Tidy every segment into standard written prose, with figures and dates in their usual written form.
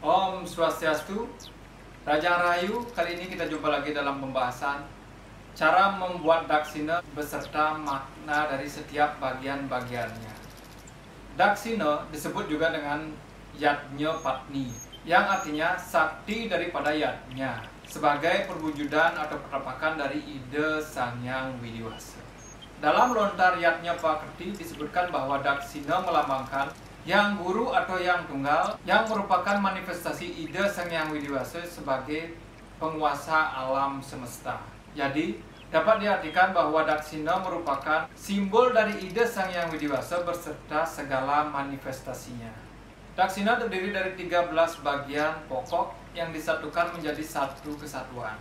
Om Swastiastu, Raja Rahayu. Kali ini kita jumpa lagi dalam pembahasan cara membuat daksina beserta makna dari setiap bagian-bagiannya. Daksina disebut juga dengan Yajna Patni, yang artinya sakti daripada yajna, sebagai perwujudan atau penampakan dari ide Sang Hyang Widiwasa. Dalam lontar Yajna Pakriti disebutkan bahwa daksina melambangkan yang guru atau yang tunggal, yang merupakan manifestasi ide Sang Hyang Widiwasa sebagai penguasa alam semesta. Jadi, dapat diartikan bahwa daksina merupakan simbol dari ide Sang Hyang Widiwasa beserta segala manifestasinya. Daksina terdiri dari 13 bagian pokok yang disatukan menjadi satu kesatuan,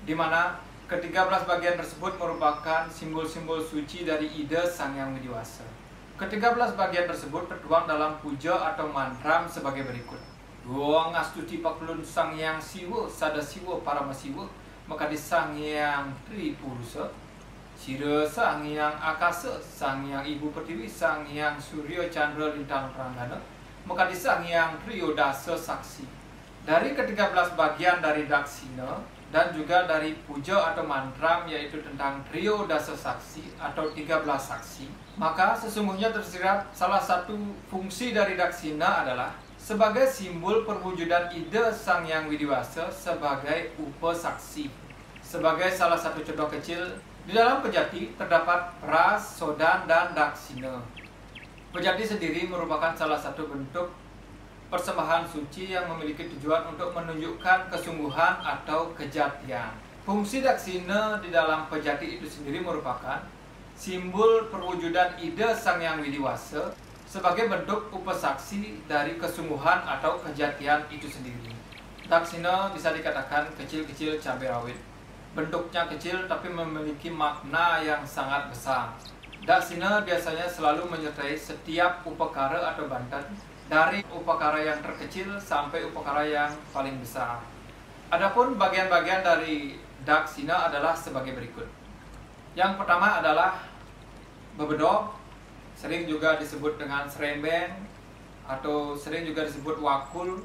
di mana ke-13 bagian tersebut merupakan simbol-simbol suci dari ide Sang Hyang Widiwasa. Ke-13 bagian tersebut tertuang dalam puja atau mantra sebagai berikut. Dua ngastuti pakulun Sang Hyang Siwa, Sada Siwa Paramasiwa, maka di Sang Hyang Tripurusa, Sira Sang Hyang Akasa, Sang Hyang Ibu Pertiwi, Sang Hyang Surya Chandra Lintang Pranggana, maka di Sang Hyang Triyodasa Saksi. Dari ke-13 bagian dari daksina dan juga dari puja atau mantra, yaitu tentang Triyodasa Saksi atau 13 saksi, maka sesungguhnya tersirat salah satu fungsi dari daksina adalah sebagai simbol perwujudan ide Sang Hyang Widiwasa sebagai upasaksi. Sebagai salah satu contoh kecil, di dalam pejati terdapat pras, sodan, dan daksina. Pejati sendiri merupakan salah satu bentuk persembahan suci yang memiliki tujuan untuk menunjukkan kesungguhan atau kejatian. Fungsi daksina di dalam pejati itu sendiri merupakan simbol perwujudan ide Sang Hyang Widiwasa sebagai bentuk upasaksi dari kesungguhan atau kejatian itu sendiri. Daksina bisa dikatakan kecil-kecil cabai rawit. Bentuknya kecil tapi memiliki makna yang sangat besar. Daksina biasanya selalu menyertai setiap upakara atau bantan, dari upakara yang terkecil sampai upakara yang paling besar. Adapun bagian-bagian dari daksina adalah sebagai berikut. Yang pertama adalah bebedok, sering juga disebut dengan serembeng, atau sering juga disebut wakul,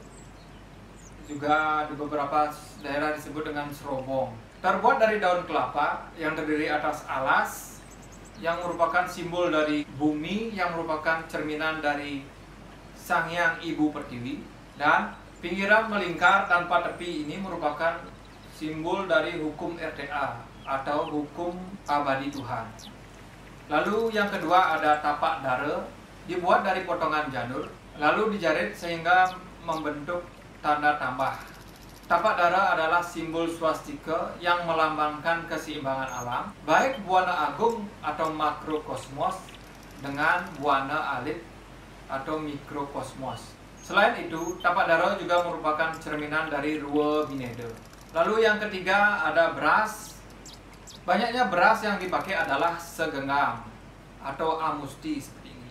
juga di beberapa daerah disebut dengan serobong. Terbuat dari daun kelapa yang terdiri atas alas, yang merupakan simbol dari bumi, yang merupakan cerminan dari Sang Hyang Ibu Pertiwi, dan pinggiran melingkar tanpa tepi ini merupakan simbol dari hukum RTA atau hukum abadi Tuhan. Lalu yang kedua ada tapak dara, dibuat dari potongan janur, lalu dijarit sehingga membentuk tanda tambah. Tapak dara adalah simbol swastika yang melambangkan keseimbangan alam, baik buana agung atau makrokosmos dengan buana alit atau mikrokosmos. Selain itu, tapak dara juga merupakan cerminan dari Rua Bineda. Lalu yang ketiga ada beras. Banyaknya beras yang dipakai adalah segenggam atau amusti seperti ini,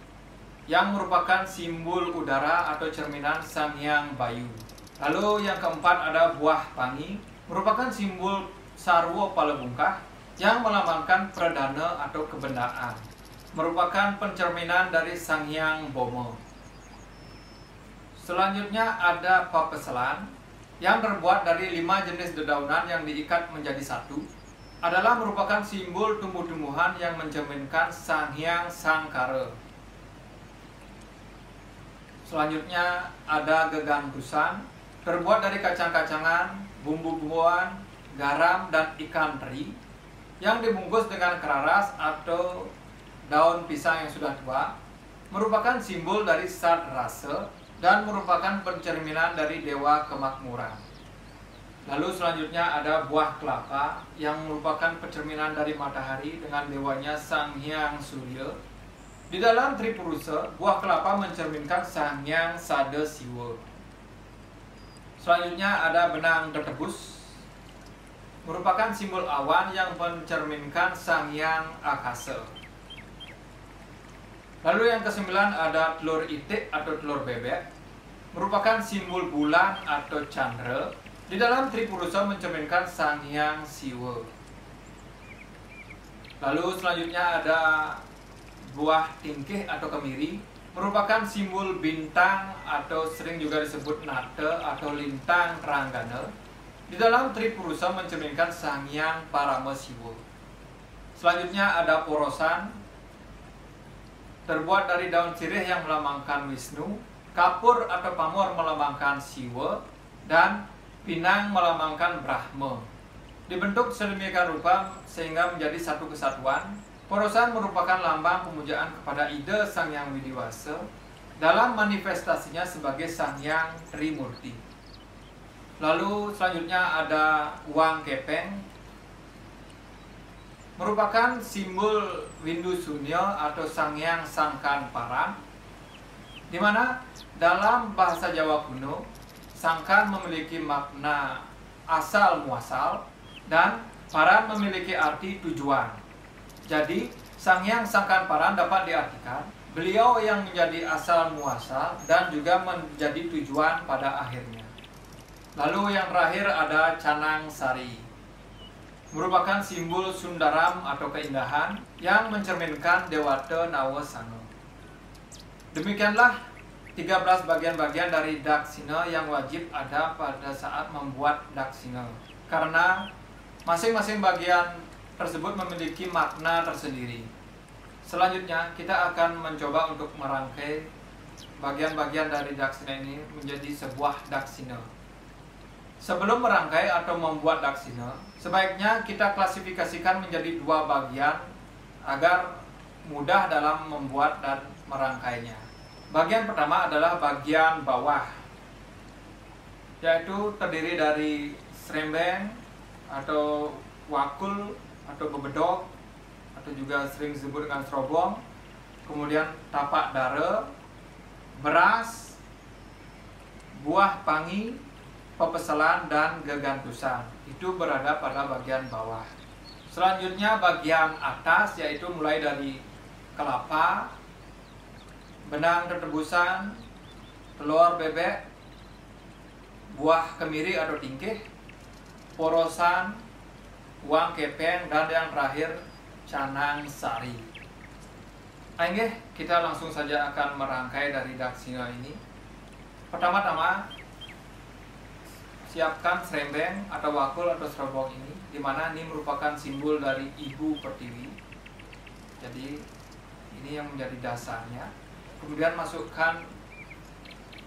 yang merupakan simbol udara atau cerminan Sang Hyang Bayu. Lalu yang keempat ada buah pangi, merupakan simbol sarwa palebungkah yang melambangkan perdana atau kebendaan, merupakan pencerminan dari Sang Hyang Bomo. Selanjutnya ada papeselan, yang terbuat dari 5 jenis dedaunan yang diikat menjadi satu, adalah merupakan simbol tumbuh-tumbuhan yang mencerminkan Sang Hyang Sangkara. Selanjutnya ada gegantusan, terbuat dari kacang-kacangan, bumbu-bumbuan, garam, dan ikan teri, yang dibungkus dengan keraras atau daun pisang yang sudah tua, merupakan simbol dari sat rasa dan merupakan pencerminan dari dewa kemakmuran. Lalu selanjutnya ada buah kelapa yang merupakan pencerminan dari matahari dengan dewanya Sang Hyang Surya. Di dalam Tripurusa, buah kelapa mencerminkan Sang Hyang Sada Siwa. Selanjutnya ada benang tetebus, merupakan simbol awan yang mencerminkan Sang Hyang Akasa. Lalu yang kesembilan ada telur itik atau telur bebek, merupakan simbol bulan atau candra. Di dalam Tripurusa mencerminkan Sang Hyang Siwa. Lalu selanjutnya ada buah tingkih atau kemiri, merupakan simbol bintang atau sering juga disebut nate atau lintang Ranggana. Di dalam Tripurusa mencerminkan Sang Hyang Paramasiwa. Selanjutnya ada porosan, terbuat dari daun sirih yang melambangkan Wisnu, kapur atau pamor melambangkan Siwa, dan pinang melambangkan Brahma. Dibentuk sedemikian rupa sehingga menjadi satu kesatuan. Porosan merupakan lambang pemujaan kepada ide Sang Hyang Widiwasa dalam manifestasinya sebagai Sang Hyang Trimurti. Lalu selanjutnya ada uang kepeng, merupakan simbol Windu Sunyo atau Sang Hyang Sangkan Paran, di mana dalam bahasa Jawa kuno Sangkan memiliki makna asal muasal dan Paran memiliki arti tujuan. Jadi, Sang Hyang Sangkan Paran dapat diartikan beliau yang menjadi asal muasal dan juga menjadi tujuan pada akhirnya. Lalu yang terakhir ada Canang Sari, merupakan simbol Sundaram atau keindahan yang mencerminkan Dewata Nawasanga. Demikianlah 13 bagian-bagian dari Daksina yang wajib ada pada saat membuat Daksina, karena masing-masing bagian tersebut memiliki makna tersendiri. Selanjutnya kita akan mencoba untuk merangkai bagian-bagian dari Daksina ini menjadi sebuah Daksina. Sebelum merangkai atau membuat Daksina, sebaiknya kita klasifikasikan menjadi dua bagian agar mudah dalam membuat dan merangkainya. Bagian pertama adalah bagian bawah, yaitu terdiri dari serembeng atau wakul atau bebedok, atau juga sering disebut dengan serobong, kemudian tapak dara, beras, buah pangi, pepeselan, dan gegantusan. Itu berada pada bagian bawah. Selanjutnya bagian atas, yaitu mulai dari kelapa, benang tetebusan, telur bebek, buah kemiri atau tingkih, porosan, uang kepeng, dan yang terakhir Canang Sari. Oke, kita langsung saja akan merangkai dari Daksina ini. Pertama-tama siapkan serembeng atau wakul atau serobong ini, di mana ini merupakan simbol dari Ibu Pertiwi. Jadi ini yang menjadi dasarnya. Kemudian masukkan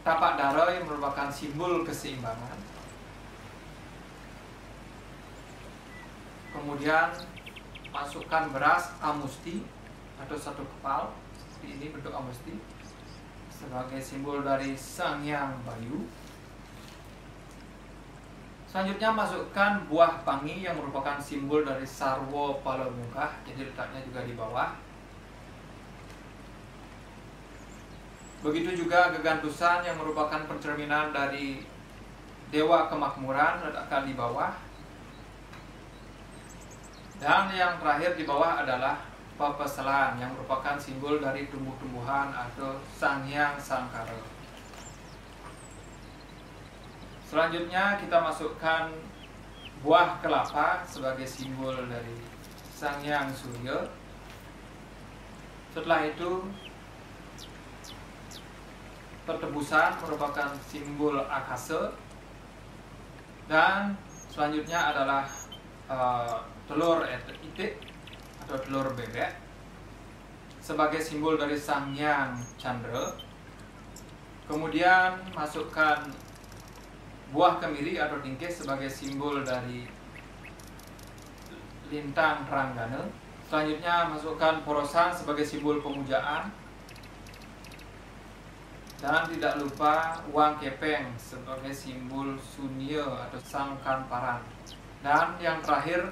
tapak dara yang merupakan simbol keseimbangan. Kemudian masukkan beras amusti atau satu kepal, seperti ini bentuk amusti, sebagai simbol dari Sang Hyang Bayu. Selanjutnya masukkan buah pangi yang merupakan simbol dari Sarwo Palamungkah, jadi letaknya juga di bawah. Begitu juga gegantusan yang merupakan pencerminan dari Dewa Kemakmuran, letakkan di bawah. Dan yang terakhir di bawah adalah pepeselan yang merupakan simbol dari tumbuh-tumbuhan atau Sang Hyang Sangkara. Selanjutnya kita masukkan buah kelapa sebagai simbol dari Sang Hyang Surya. Setelah itu tetebusan merupakan simbol akasa. Dan selanjutnya adalah telur itik atau telur bebek sebagai simbol dari Sang Hyang Chandra. Kemudian masukkan buah kemiri atau tingkih sebagai simbol dari lintang Ranggana. Selanjutnya masukkan porosan sebagai simbol pemujaan. Dan tidak lupa uang kepeng sebagai simbol Sunyo atau Sangkan Paran. Dan yang terakhir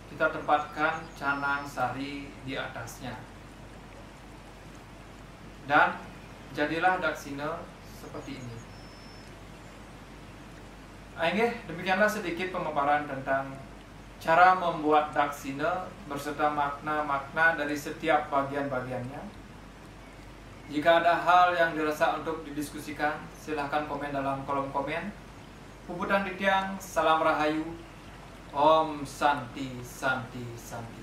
kita tempatkan Canang Sari di atasnya. Dan jadilah Daksina seperti ini. Oke, demikianlah sedikit pemaparan tentang cara membuat Daksina berserta makna-makna dari setiap bagian-bagiannya. Jika ada hal yang dirasa untuk didiskusikan, silahkan komen dalam kolom komen. Puputan Dityang, salam rahayu, Om Santi Santi Santi.